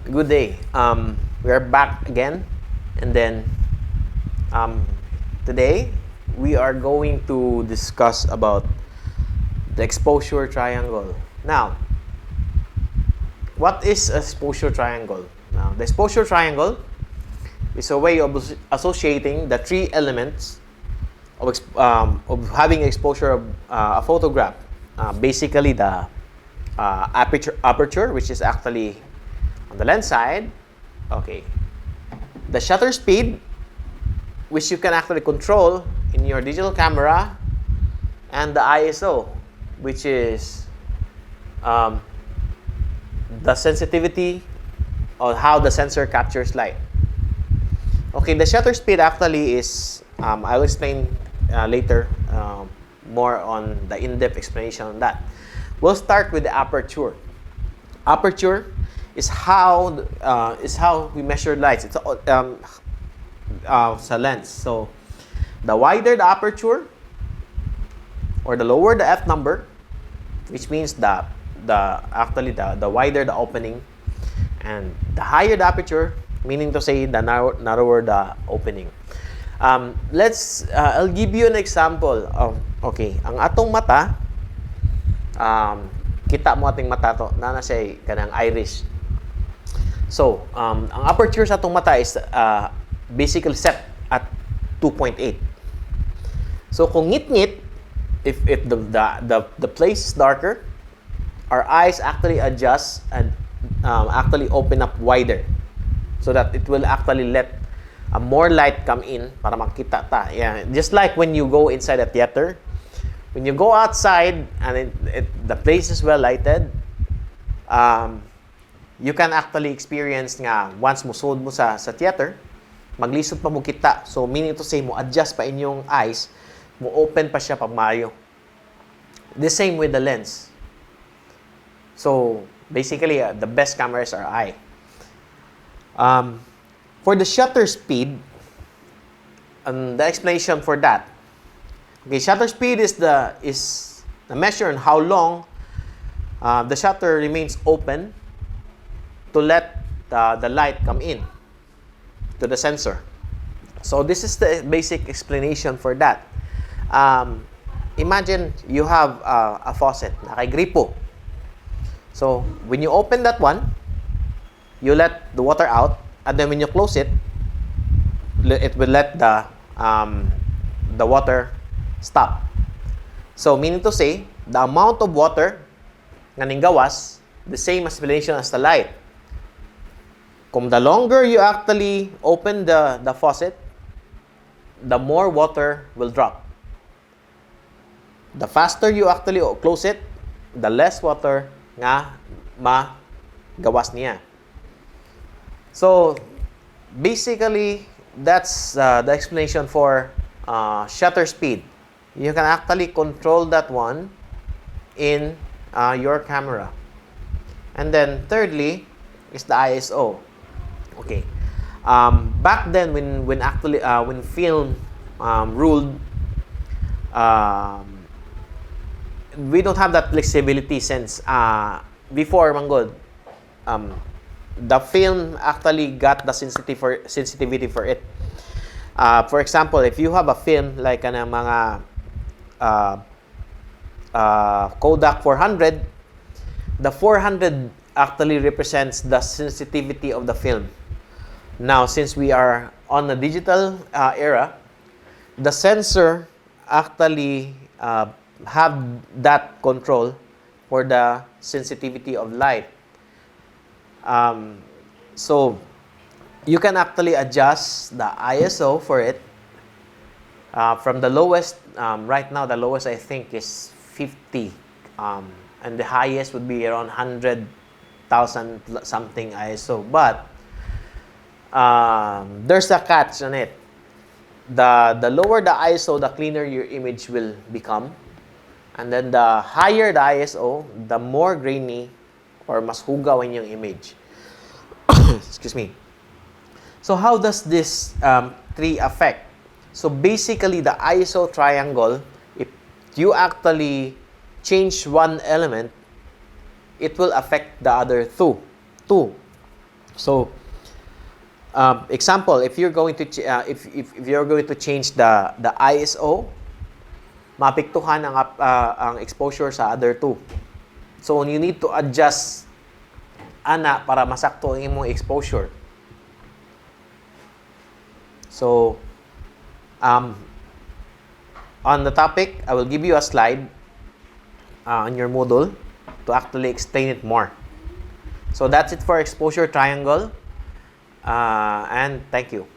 Good day. We are back again, and then today we are going to discuss about the exposure triangle. Now, what is a exposure triangle? Now, the exposure triangle is a way of associating the three elements of having exposure of a photograph. Basically, the aperture, which is actually on the lens side. Okay. The shutter speed, which you can actually control in your digital camera, and the ISO, which is the sensitivity of how the sensor captures light. Okay, the shutter speed actually is, I'll explain later more on the in-depth explanation on that. We'll start with the aperture. Aperture is how we measure lights. It's sa lens. So the wider the aperture, or the lower the f number, which means the wider the opening, and the higher the aperture, meaning to say the narrower the opening. I'll give you an example of, okay, ang atong mata, kita mo ating mata to, na siya kanang iris. So, ang aperture sa atong mata is basically set at 2.8. So, kung ngit-ngit, if the place is darker, our eyes actually adjust and actually open up wider, so that it will actually let more light come in para makita ta. Yeah, just like when you go inside a theater, when you go outside and the place is well lighted, you can actually experience nga once musod mo sa theater, maglisod pa mo kita. So meaning to say, mo adjust pa inyong eyes, mo open pa siya pag maayo. The same with the lens. So basically, the best cameras are eye. For the shutter speed, the explanation for that. Okay, shutter speed is the measure on how long the shutter remains open to let the light come in to the sensor. So this is the basic explanation for that. Imagine you have a faucet, nakay-gripo. So when you open that one, you let the water out, and then when you close it, it will let the water stop. So meaning to say, the amount of water nga ning gawas, the same explanation as the light. Kung the longer you actually open the faucet, the more water will drop. The faster you actually close it, the less water nga magawas niya. So basically, that's the explanation for shutter speed. You can actually control that one in your camera. And then thirdly is the ISO. Okay. Back then, when film ruled, we don't have that flexibility since before manggod, the film actually got the sensitivity for it. For example, if you have a film like mga Kodak 400, the 400 actually represents the sensitivity of the film. Now, since we are on a digital era, the sensor actually have that control for the sensitivity of light. So you can actually adjust the ISO for it from the lowest. Right now, the lowest I think is 50, and the highest would be around 100,000 something ISO. But there's a catch on it. The lower the ISO, the cleaner your image will become. And then the higher the ISO, the more grainy or mas hugaw yung image. Excuse me. So how does this tree affect? So basically, the ISO triangle, if you actually change one element, it will affect the other two. So, example, if you're going to if you're going to change the ISO, maapektuhan ang exposure sa other two. So you need to adjust ana para masakto ang imong exposure. So on the topic, I will give you a slide on your Moodle to actually explain it more. So that's it for exposure triangle, and thank you.